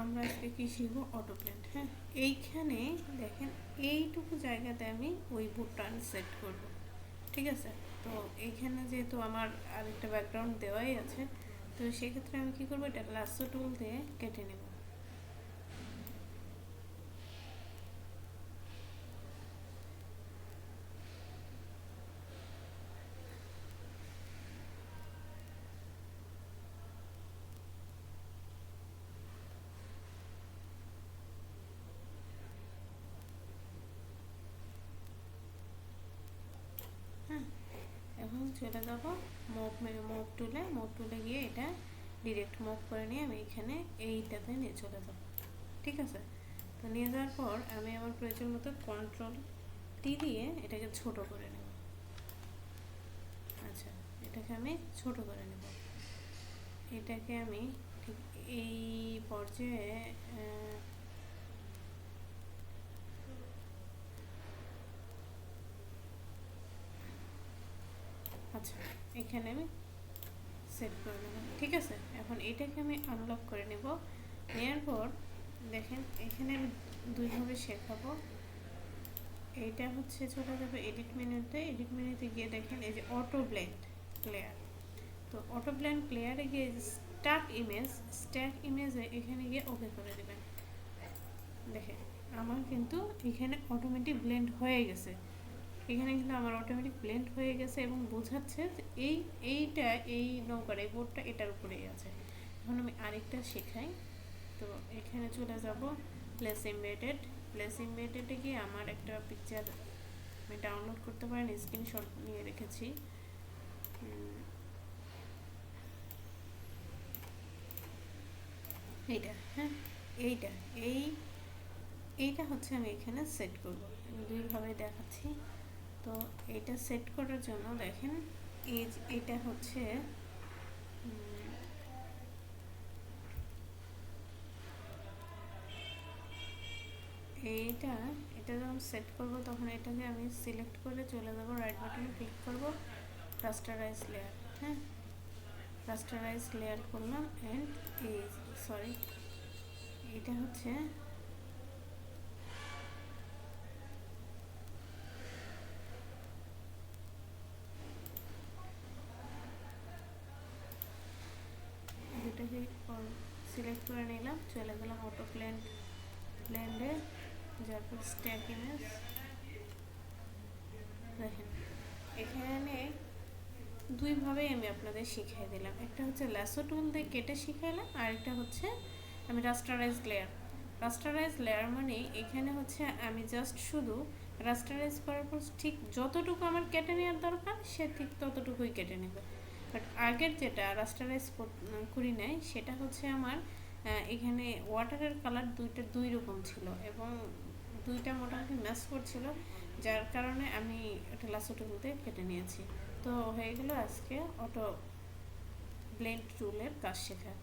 আমরা আজকে কি শিখবো? Auto blend. হ্যাঁ, এইখানে দেখেন এইটুকু জায়গাতে আমি ওই বোর্ডটা সেট করব। ঠিক আছে, তো এইখানে যেহেতু আমার আরেকটা ব্যাকগ্রাউন্ড দেওয়াই আছে, তো সেক্ষেত্রে আমি কি করবো, এটা লাসো টুল দিয়ে কেটে নেব। হ্যাঁ, এখন চলে যাব মুভ টুলে গিয়ে এটা ডিরেক্ট মুভ করে নিয়ে আমি এখানে এইটাতে নিয়ে চলে যাব। ঠিক আছে, তো নিয়ে যাওয়ার পর আমি আমার প্রয়োজন মতো কন্ট্রোল টি দিয়ে এটাকে ছোট করে নেব। আচ্ছা, এটাকে আমি ছোট করে নেব। এটাকে আমি ঠিক এই পর্যায়ে আচ্ছা, এখানে আমি সেট করে নেব। ঠিক আছে, এখন এটাকে আমি আনলক করে নেব। নেওয়ার পর দেখেন এখানে আমি দুইভাবে শেখাবো। এইটা হচ্ছে চলে যাবে এডিট মেনুতে গিয়ে দেখেন এই যে অটো ব্লেন্ড প্লেয়ার। তো অটো ব্লেন্ড প্লেয়ারে গিয়ে স্ট্যাক ইমেজে এখানে গিয়ে ওকে করে দেবেন। দেখেন আমার কিন্তু এখানে অটোমেটিক ব্লেন্ড হয়ে গেছে। এখানে কিন্তু আমার অটোমেটিক ব্লেন্ড হয়ে গেছে এবং বোঝাচ্ছে যে এই নৌকার এই বোর্ডটা এটার উপরেই আছে। এখন আমি আরেকটা শেখাই। তো এখানে চলে যাব প্লেস এমবেডেডে গিয়ে আমার একটা পিকচার আমি ডাউনলোড করতে পারেন, স্ক্রিনশট নিয়ে রেখেছি। এইটা, হ্যাঁ, এইটা এই এইটা হচ্ছে আমি এখানে সেট করব। আমি দুইভাবে দেখাচ্ছি। তো এটা সেট করার জন্য দেখেন এটা হচ্ছে এইটা এটা যখন সেট করব তখন এটাকে আমি সিলেক্ট করে চলে যাব, রাইট বাটনে ক্লিক করব, রাস্টারাইজ লেয়ার। হ্যাঁ, রাস্টারাইজ লেয়ার করলাম অ্যান্ড এই সরি এটা হচ্ছে দুটাকে সিলেক্ট করে নিলাম, চলে গেলাম অটো ব্লেন্ডে, যারপর স্ট্যাক ইমেজ। দেখেন এখানে দুইভাবেই আমি আপনাদের শিখিয়ে দিলাম, একটা হচ্ছে ল্যাসো টুল দিয়ে কেটে শিখাইলাম, আর একটা হচ্ছে আমি রাস্টারাইজ লেয়ার মানে এখানে হচ্ছে আমি জাস্ট শুধু রাস্টারাইজ করার পর ঠিক যতটুকু আমার কেটে নেওয়ার দরকার সে ঠিক ততটুকুই কেটে নেবে। বাট আগের যেটা রাস্টারাইজ করি নাই সেটা হচ্ছে আমার এখানে ওয়াটারের কালার দুই রকম ছিল এবং দুইটা মোটামুটি ম্যাচ করছিল, যার কারণে আমি একটা লাসো টুলতে কেটে নিয়েছি। তো হয়ে গেল আজকে অটো ব্লেন্ড টুলের কাজ শেখা।